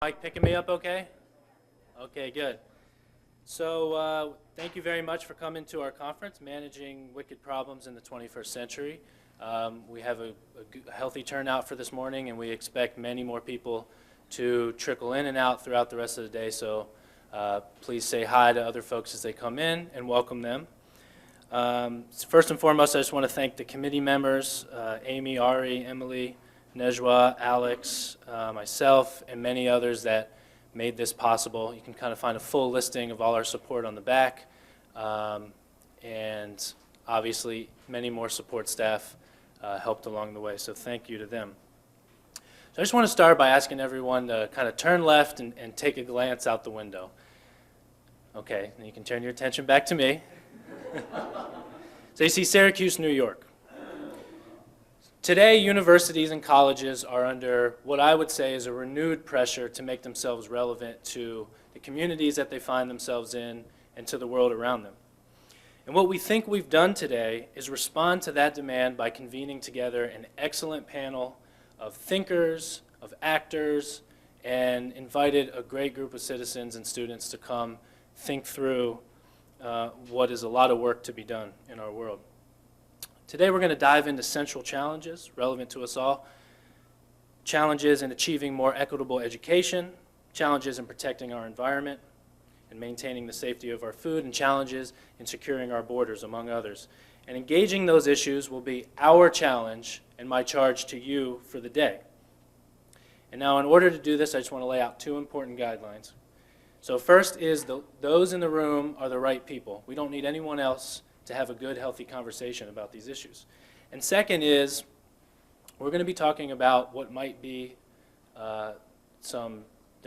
Mike picking me up okay? Okay, good. So thank you very much for coming to our conference, Managing Wicked Problems in the 21st Century. We have a healthy turnout for this morning, and we expect many more people to trickle in and out throughout the rest of the day. So please say hi to other folks as they come in and welcome them. First and foremost, I just want to thank the committee members, Amy, Ari, Emily, Nejwa, Alex, myself, and many others that made this possible. You can kind of find a full listing of all our support on the back, and obviously many more support staff helped along the way, so thank you to them. So I just want to start by asking everyone to kind of turn left and take a glance out the window. Okay, and you can turn your attention back to me. So you see Syracuse, New York. Today, universities and colleges are under what I would say is a renewed pressure to make themselves relevant to the communities that they find themselves in and to the world around them. And what we think we've done today is respond to that demand by convening together an excellent panel of thinkers, of actors, and invited a great group of citizens and students to come think through what is a lot of work to be done in our world. Today we're going to dive into central challenges relevant to us all. Challenges in achieving more equitable education, challenges in protecting our environment and maintaining the safety of our food, and challenges in securing our borders, among others. And engaging those issues will be our challenge and my charge to you for the day. And now in order to do this, I just want to lay out two important guidelines. So first is those in the room are the right people. We don't need anyone else to have a good, healthy conversation about these issues. And second is, we're going to be talking about what might be there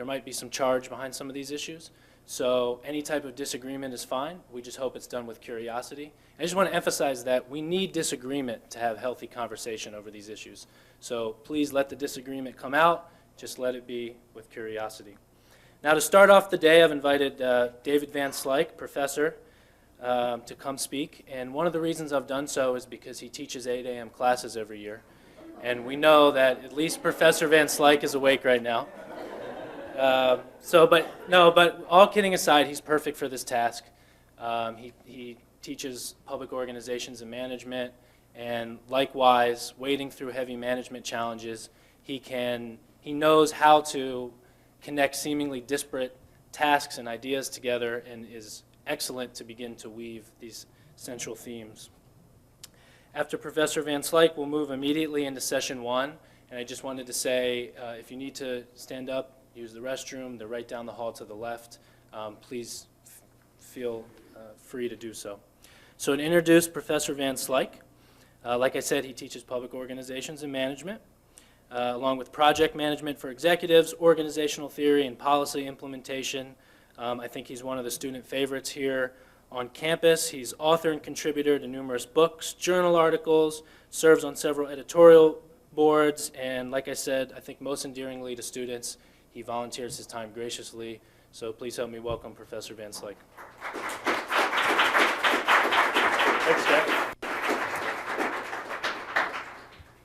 might be some charge behind some of these issues. So any type of disagreement is fine. We just hope it's done with curiosity. I just want to emphasize that we need disagreement to have healthy conversation over these issues. So please let the disagreement come out. Just let it be with curiosity. Now to start off the day, I've invited David Van Slyke, professor, to come speak, and one of the reasons I've done so is because he teaches 8 a.m. classes every year, and we know that at least Professor Van Slyke is awake right now. But all kidding aside, he's perfect for this task. He teaches public organizations and management, and likewise, wading through heavy management challenges, he knows how to connect seemingly disparate tasks and ideas together, and is excellent to begin to weave these central themes. After Professor Van Slyke, we'll move immediately into session 1, and I just wanted to say if you need to stand up, use the restroom, they're right down the hall to the left. Please feel free to do so. So to introduce Professor Van Slyke, like I said, he teaches public organizations and management, along with project management for executives, organizational theory, and policy implementation. I think he's one of the student favorites here on campus. He's author and contributor to numerous books, journal articles, serves on several editorial boards, and like I said, I think most endearingly to students, he volunteers his time graciously. So please help me welcome Professor Van Slyke. Thanks, Jack.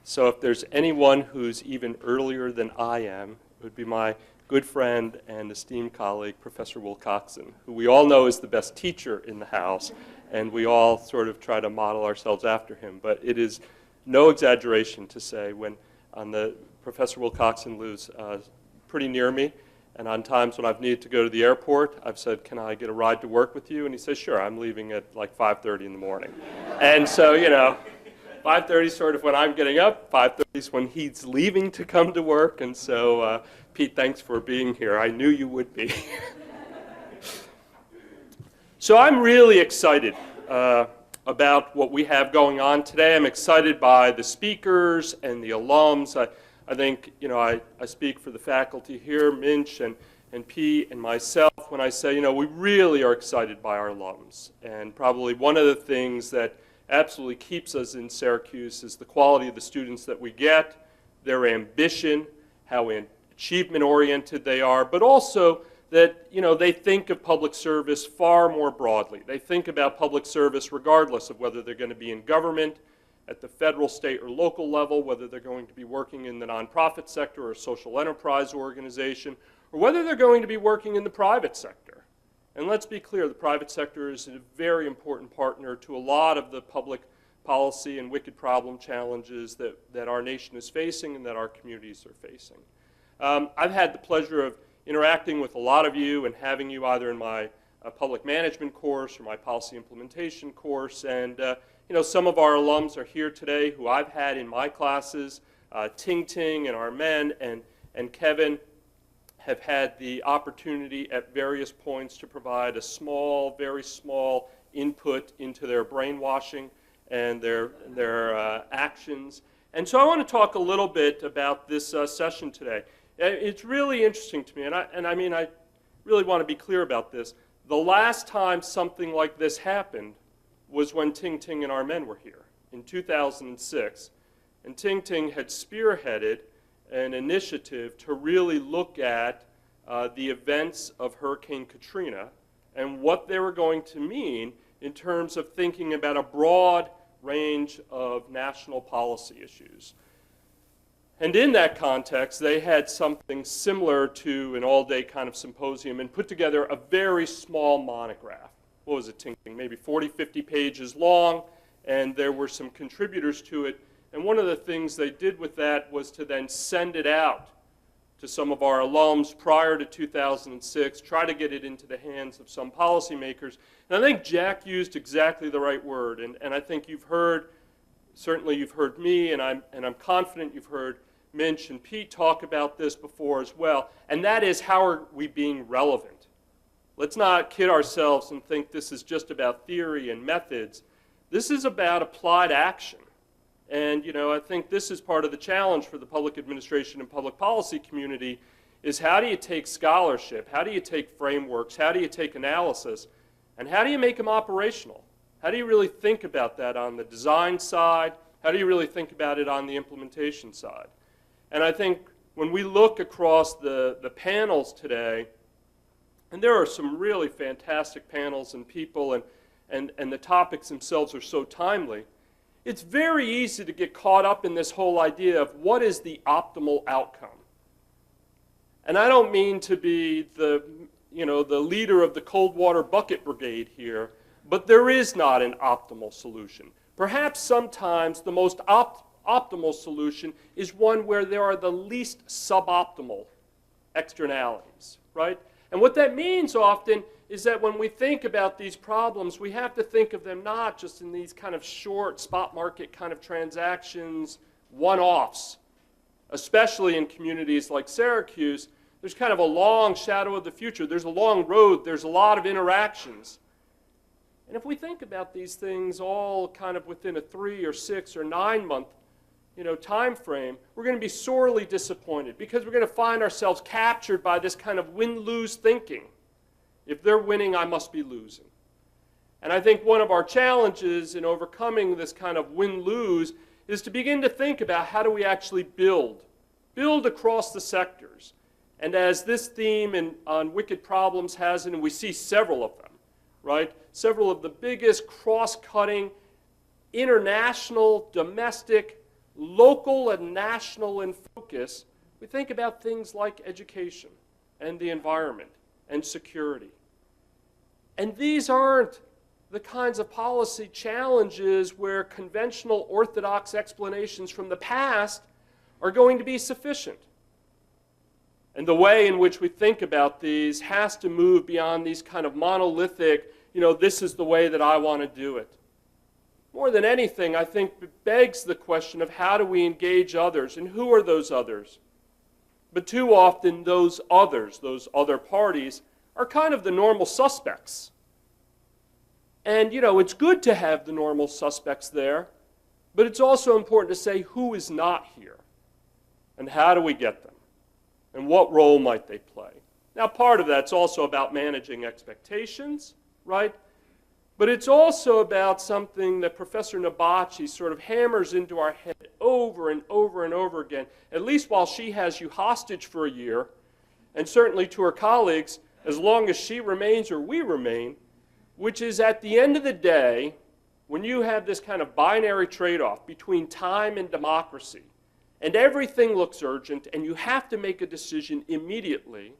So if there's anyone who's even earlier than I am, it would be my good friend and esteemed colleague, Professor Wilcoxon, who we all know is the best teacher in the house, and we all sort of try to model ourselves after him. But it is no exaggeration to say Professor Wilcoxon lives pretty near me, and on times when I've needed to go to the airport, I've said, can I get a ride to work with you? And he says, sure, I'm leaving at like 5:30 in the morning. And so, 5:30 is sort of when I'm getting up, 5:30 is when he's leaving to come to work, and so Pete, thanks for being here. I knew you would be. So I'm really excited about what we have going on today. I'm excited by the speakers and the alums. I think, I speak for the faculty here, Minch and Pete and myself, when I say, we really are excited by our alums. And probably one of the things that absolutely keeps us in Syracuse is the quality of the students that we get, their ambition, how achievement-oriented they are, but also that they think of public service far more broadly. They think about public service regardless of whether they're going to be in government, at the federal, state, or local level, whether they're going to be working in the nonprofit sector or a social enterprise organization, or whether they're going to be working in the private sector. And let's be clear, the private sector is a very important partner to a lot of the public policy and wicked problem challenges that our nation is facing and that our communities are facing. I've had the pleasure of interacting with a lot of you and having you either in my public management course or my policy implementation course. And some of our alums are here today who I've had in my classes. Ting Ting and Armen and Kevin have had the opportunity at various points to provide a small, very small input into their brainwashing and their actions. And so I want to talk a little bit about this session today. It's really interesting to me, and I really want to be clear about this. The last time something like this happened was when Ting Ting and Armen were here in 2006. And Ting Ting had spearheaded an initiative to really look at the events of Hurricane Katrina and what they were going to mean in terms of thinking about a broad range of national policy issues. And in that context, they had something similar to an all-day kind of symposium and put together a very small monograph. What was it, Ting Ting? Maybe 40, 50 pages long, and there were some contributors to it. And one of the things they did with that was to then send it out to some of our alums prior to 2006, try to get it into the hands of some policymakers. And I think Jack used exactly the right word. And I think you've heard, certainly you've heard me, and I'm confident you've heard Minch and Pete talk about this before as well. And that is, how are we being relevant? Let's not kid ourselves and think this is just about theory and methods. This is about applied action. And I think this is part of the challenge for the public administration and public policy community is how do you take scholarship, how do you take frameworks, how do you take analysis, and how do you make them operational? How do you really think about that on the design side? How do you really think about it on the implementation side? And I think when we look across the panels today, and there are some really fantastic panels and people, and the topics themselves are so timely, it's very easy to get caught up in this whole idea of what is the optimal outcome. And I don't mean to be the leader of the cold water bucket brigade here, but there is not an optimal solution. Perhaps sometimes the most optimal solution is one where there are the least suboptimal externalities, right? And what that means often is that when we think about these problems, we have to think of them not just in these kind of short spot market kind of transactions, one-offs. Especially in communities like Syracuse, there's kind of a long shadow of the future. There's a long road. There's a lot of interactions. And if we think about these things all kind of within a 3 or 6 or 9 month time frame, we're going to be sorely disappointed because we're going to find ourselves captured by this kind of win-lose thinking. If they're winning, I must be losing. And I think one of our challenges in overcoming this kind of win-lose is to begin to think about how do we actually build across the sectors. And as this theme on wicked problems has, and we see several of them, right? Several of the biggest cross-cutting, international, domestic, local, and national in focus, we think about things like education and the environment and security. And these aren't the kinds of policy challenges where conventional orthodox explanations from the past are going to be sufficient. And the way in which we think about these has to move beyond these kind of monolithic, this is the way that I want to do it. More than anything, I think it begs the question of how do we engage others, and who are those others? But too often, those others, those other parties, are kind of the normal suspects. And, it's good to have the normal suspects there, but it's also important to say who is not here, and how do we get them, and what role might they play. Now, part of that's also about managing expectations, right? But it's also about something that Professor Nabachi sort of hammers into our head over and over and over again, at least while she has you hostage for a year, and certainly to her colleagues, as long as she remains or we remain, which is at the end of the day, when you have this kind of binary trade-off between time and democracy, and everything looks urgent, and you have to make a decision immediately,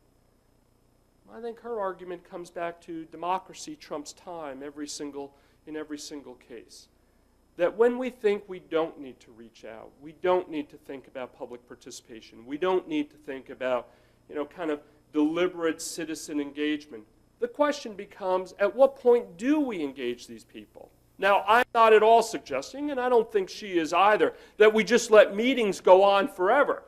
I think her argument comes back to democracy trumps time in every single case. That when we think we don't need to reach out, we don't need to think about public participation, we don't need to think about, kind of deliberate citizen engagement, the question becomes, at what point do we engage these people? Now, I'm not at all suggesting, and I don't think she is either, that we just let meetings go on forever.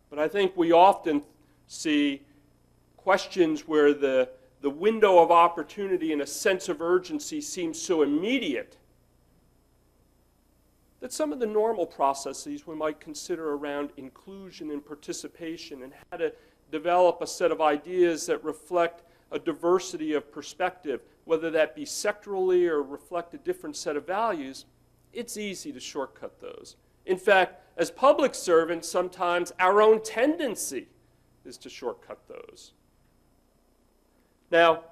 But I think we often see questions where the window of opportunity and a sense of urgency seems so immediate that some of the normal processes we might consider around inclusion and participation and how to develop a set of ideas that reflect a diversity of perspective, whether that be sectorally or reflect a different set of values, it's easy to shortcut those. In fact, as public servants, sometimes our own tendency is to shortcut those. Now,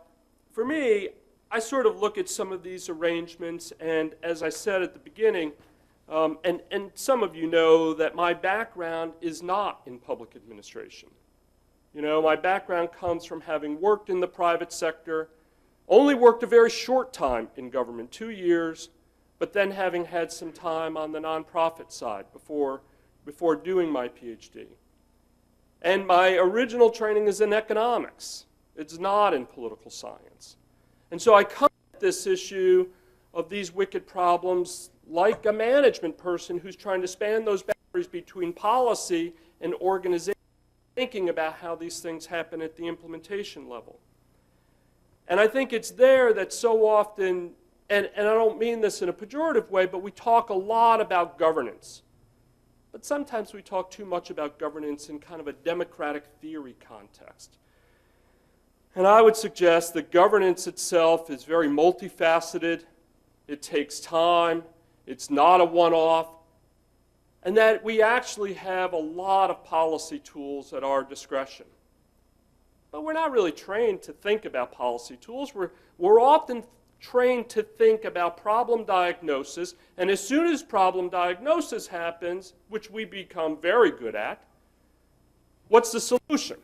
for me, I sort of look at some of these arrangements, and as I said at the beginning, and some of you know that my background is not in public administration. My background comes from having worked in the private sector, only worked a very short time in government, 2 years, but then having had some time on the nonprofit side before doing my PhD. And my original training is in economics. It's not in political science. And so I come at this issue of these wicked problems like a management person who's trying to span those boundaries between policy and organization, thinking about how these things happen at the implementation level. And I think it's there that so often, and I don't mean this in a pejorative way, but we talk a lot about governance. But sometimes we talk too much about governance in kind of a democratic theory context. And I would suggest that governance itself is very multifaceted. It takes time. It's not a one-off. And that we actually have a lot of policy tools at our discretion. But we're not really trained to think about policy tools. We're often trained to think about problem diagnosis, and as soon as problem diagnosis happens, which we become very good at, what's the solution?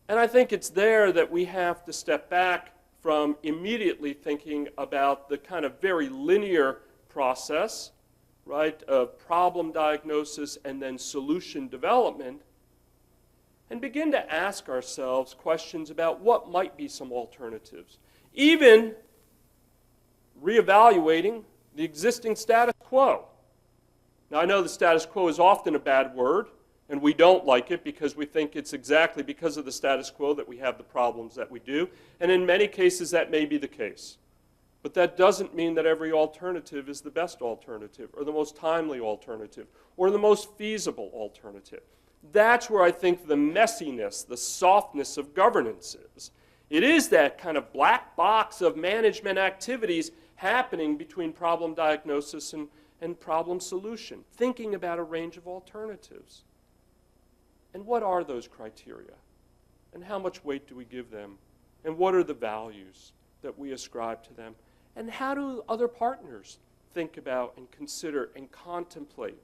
And I think it's there that we have to step back from immediately thinking about the kind of very linear process, right, of problem diagnosis and then solution development, and begin to ask ourselves questions about what might be some alternatives. Even reevaluating the existing status quo. Now, I know the status quo is often a bad word, and we don't like it because we think it's exactly because of the status quo that we have the problems that we do, and in many cases that may be the case. But that doesn't mean that every alternative is the best alternative, or the most timely alternative, or the most feasible alternative. That's where I think the messiness, the softness of governance is. It is that kind of black box of management activities happening between problem diagnosis and problem solution, thinking about a range of alternatives. And what are those criteria? And how much weight do we give them? And what are the values that we ascribe to them? And how do other partners think about and consider and contemplate?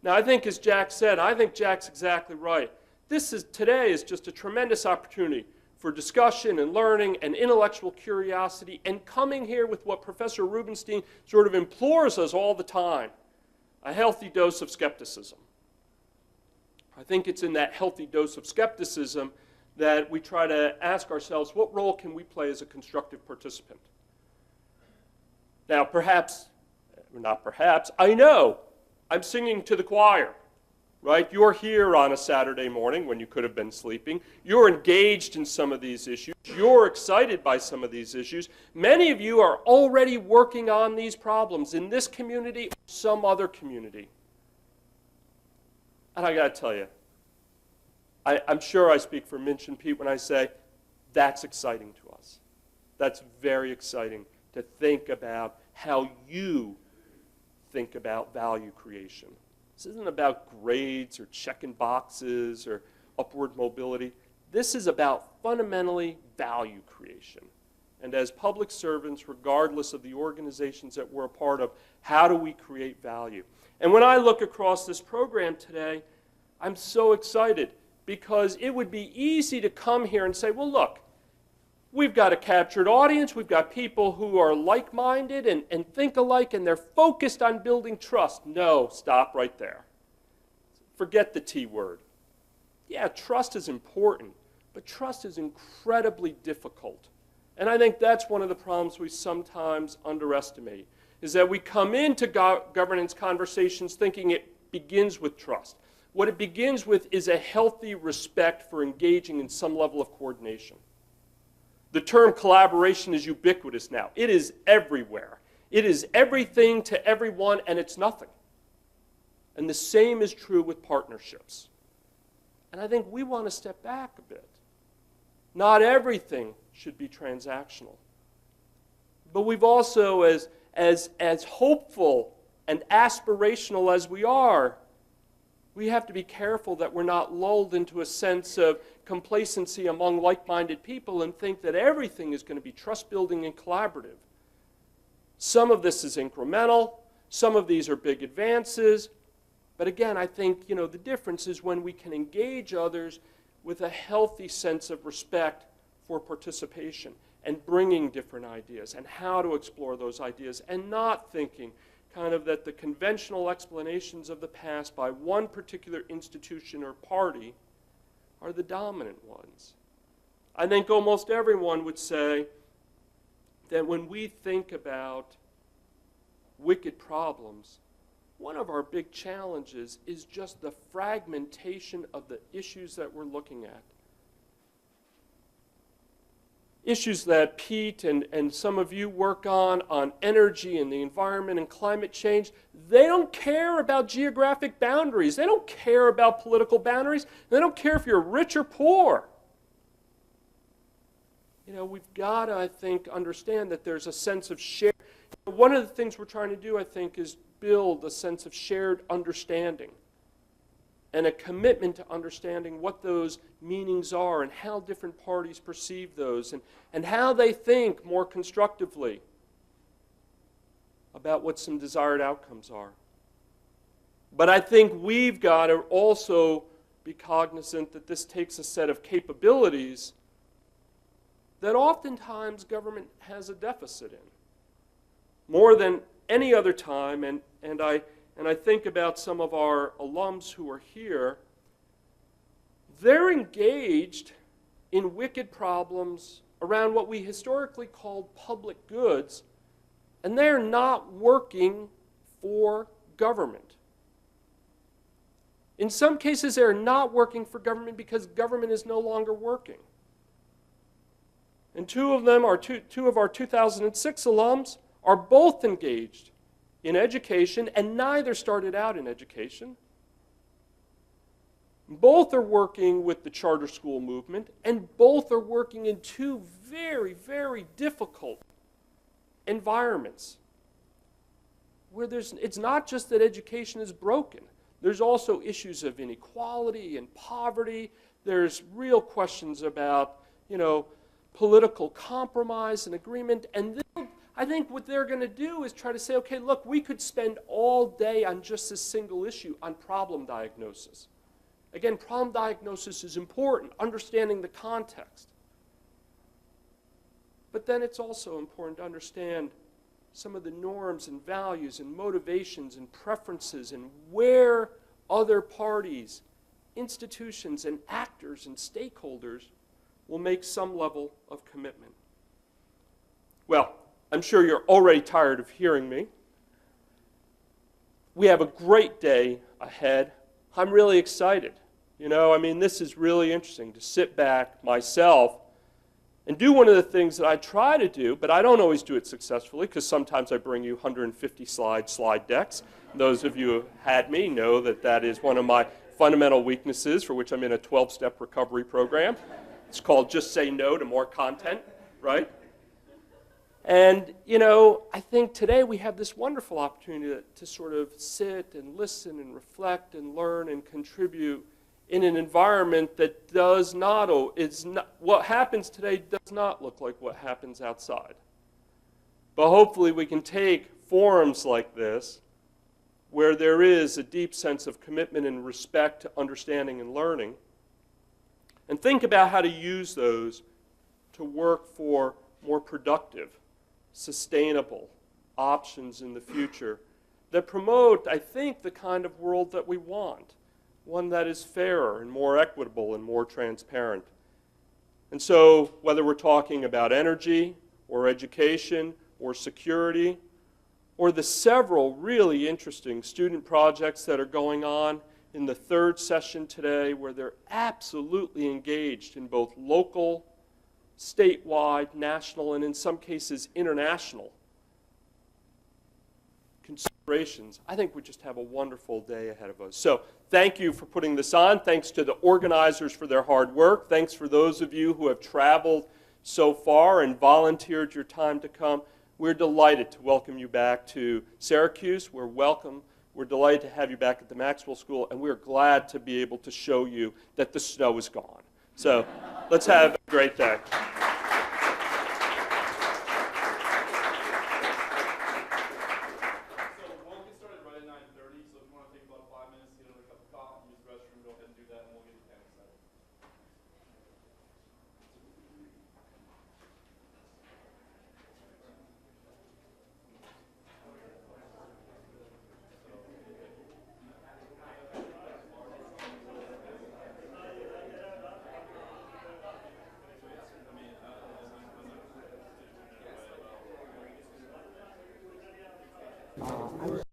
Now, I think as Jack said, I think Jack's exactly right. Today is just a tremendous opportunity for discussion and learning and intellectual curiosity, and coming here with what Professor Rubenstein sort of implores us all the time, a healthy dose of skepticism. I think it's in that healthy dose of skepticism that we try to ask ourselves, what role can we play as a constructive participant? Now, perhaps, not perhaps, I know I'm singing to the choir, right? You're here on a Saturday morning when you could have been sleeping. You're engaged in some of these issues. You're excited by some of these issues. Many of you are already working on these problems in this community or some other community. And I got to tell you, I'm sure I speak for Minch and Pete when I say that's exciting to us. That's very exciting to think about how you think about value creation. This isn't about grades or checking boxes or upward mobility. This is about fundamentally value creation. And as public servants, regardless of the organizations that we're a part of, how do we create value? And when I look across this program today, I'm so excited because it would be easy to come here and say, well, look, we've got a captured audience, we've got people who are like-minded and think alike, and they're focused on building trust. No, stop right there. Forget the T word. Yeah, trust is important, but trust is incredibly difficult. And I think that's one of the problems we sometimes underestimate, is that we come into governance conversations thinking it begins with trust. What it begins with is a healthy respect for engaging in some level of coordination. The term collaboration is ubiquitous now. It is everywhere. It is everything to everyone, and it's nothing. And the same is true with partnerships. And I think we want to step back a bit. Not everything should be transactional. But we've also, as hopeful and aspirational as we are, we have to be careful that we're not lulled into a sense of complacency among like-minded people and think that everything is going to be trust-building and collaborative. Some of this is incremental. Some of these are big advances. But again, I think the difference is when we can engage others with a healthy sense of respect for participation and bringing different ideas and how to explore those ideas, and not thinking kind of that the conventional explanations of the past by one particular institution or party are the dominant ones. I think almost everyone would say that when we think about wicked problems, one of our big challenges is just the fragmentation of the issues that we're looking at. Issues that Pete and some of you work on energy and the environment and climate change, they don't care about geographic boundaries. They don't care about political boundaries. They don't care if you're rich or poor. We've got to, I think, understand that there's a sense of shared. One of the things we're trying to do, I think, is build a sense of shared understanding and a commitment to understanding what those meanings are and how different parties perceive those and how they think more constructively about what some desired outcomes are. But I think we've got to also be cognizant that this takes a set of capabilities that oftentimes government has a deficit in, more than any other time. And I think about some of our alums who are here. They're engaged in wicked problems around what we historically called public goods, and they're not working for government. In some cases, they're not working for government because government is no longer working. And two of them are two of our 2006 alums are both engaged in education, and neither started out in education. Both are working with the charter school movement, and both are working in two very, very difficult environments where it's not just that education is broken. There's also issues of inequality and poverty. There's real questions about, political compromise and agreement. And I think what they're going to do is try to say, okay, look, we could spend all day on just this single issue, on problem diagnosis. Again, problem diagnosis is important, understanding the context. But then it's also important to understand some of the norms and values and motivations and preferences and where other parties, institutions, and actors and stakeholders will make some level of commitment. Well, I'm sure you're already tired of hearing me. We have a great day ahead. I'm really excited. This is really interesting to sit back myself and do one of the things that I try to do, but I don't always do it successfully because sometimes I bring you 150 slide decks. Those of you who had me know that that is one of my fundamental weaknesses, for which I'm in a 12-step recovery program. It's called Just Say No to More Content, right? And, I think today we have this wonderful opportunity to sort of sit and listen and reflect and learn and contribute in an environment that what happens today does not look like what happens outside. But hopefully we can take forums like this, where there is a deep sense of commitment and respect to understanding and learning, and think about how to use those to work for more productive, sustainable options in the future that promote, I think, the kind of world that we want, one that is fairer and more equitable and more transparent. And so whether we're talking about energy or education or security or the several really interesting student projects that are going on in the third session today where they're absolutely engaged in both local, statewide, national, and in some cases international considerations, I think we just have a wonderful day ahead of us. So thank you for putting this on. Thanks to the organizers for their hard work. Thanks for those of you who have traveled so far and volunteered your time to come. We're delighted to welcome you back to Syracuse. We're delighted to have you back at the Maxwell School, and we're glad to be able to show you that the snow is gone. So let's have a great day.